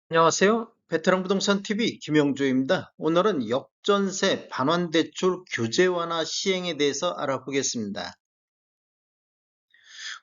안녕하세요. 베테랑 부동산 TV 김영조입니다. 오늘은 역전세 반환대출 규제 완화 시행에 대해서 알아보겠습니다.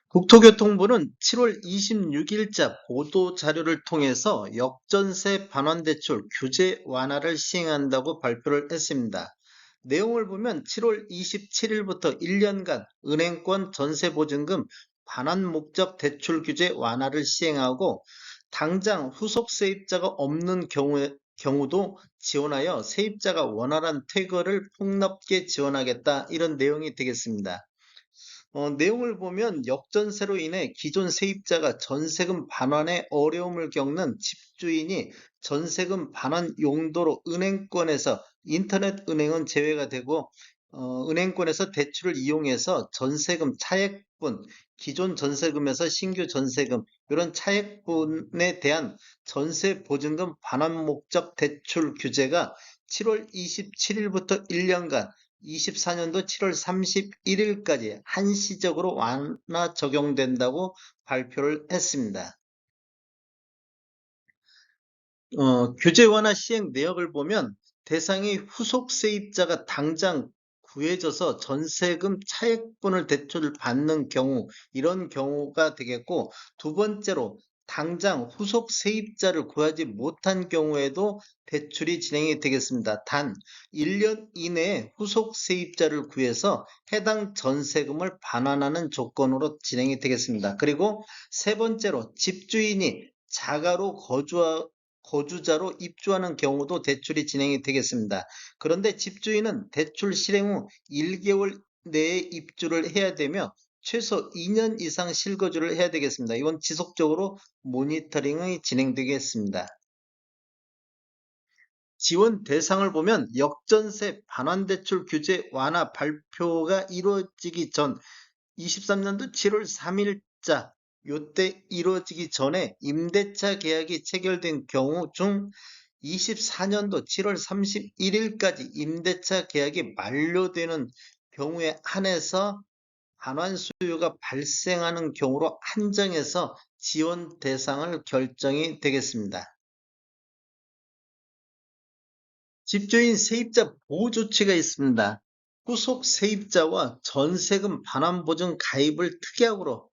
국토교통부는 7월 26일자 보도자료를 통해서 역전세 반환대출 규제 완화를 시행한다고 발표를 했습니다. 내용을 보면 7월 27일부터 1년간 은행권 전세보증금 반환 목적 대출 규제 완화를 시행하고 당장 후속 세입자가 없는 경우도 지원하여 세입자가 원활한 퇴거를 폭넓게 지원하겠다, 이런 내용이 되겠습니다. 내용을 보면 역전세로 인해 기존 세입자가 전세금 반환에 어려움을 겪는 집주인이 전세금 반환 용도로 은행권에서, 인터넷 은행은 제외가 되고 은행권에서 대출을 이용해서 전세금 차액분, 기존 전세금에서 신규 전세금, 이런 차액분에 대한 전세 보증금 반환 목적 대출 규제가 7월 27일부터 1년간 24년도 7월 31일까지 한시적으로 완화 적용된다고 발표를 했습니다. 규제 완화 시행 내역을 보면 대상이 후속 세입자가 당장 구해져서 전세금 차액분을 대출을 받는 경우, 이런 경우가 되겠고, 두 번째로 당장 후속 세입자를 구하지 못한 경우에도 대출이 진행이 되겠습니다. 단 1년 이내에 후속 세입자를 구해서 해당 전세금을 반환하는 조건으로 진행이 되겠습니다. 그리고 세 번째로 집주인이 자가로 거주자로 입주하는 경우도 대출이 진행이 되겠습니다. 그런데 집주인은 대출 실행 후 1개월 내에 입주를 해야 되며 최소 2년 이상 실거주를 해야 되겠습니다. 이건 지속적으로 모니터링이 진행되겠습니다. 지원 대상을 보면 역전세 반환대출 규제 완화 발표가 이루어지기 전 23년도 7월 3일자, 요때 이루어지기 전에 임대차 계약이 체결된 경우 중 24년도 7월 31일까지 임대차 계약이 만료되는 경우에 한해서 반환 수요가 발생하는 경우로 한정해서 지원 대상을 결정이 되겠습니다. 집주인 세입자 보호 조치가 있습니다. 후속 세입자와 전세금 반환 보증 가입을 특약으로,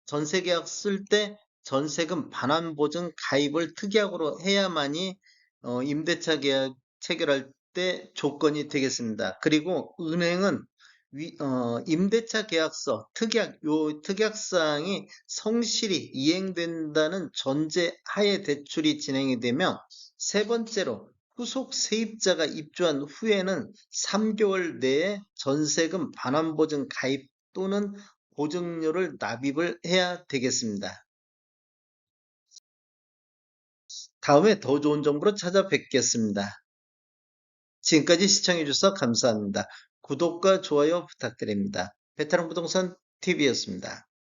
전세계약 쓸 때 전세금 반환 보증 가입을 특약으로 해야만이 임대차 계약 체결할 때 조건이 되겠습니다. 그리고 은행은 임대차 계약서 요 특약사항이 성실히 이행된다는 전제 하에 대출이 진행이 되며, 세 번째로 후속 세입자가 입주한 후에는 3개월 내에 전세금 반환 보증 가입 또는 보증료를 납입을 해야 되겠습니다. 다음에 더 좋은 정보로 찾아뵙겠습니다. 지금까지 시청해주셔서 감사합니다. 구독과 좋아요 부탁드립니다. 베테랑 부동산 TV였습니다.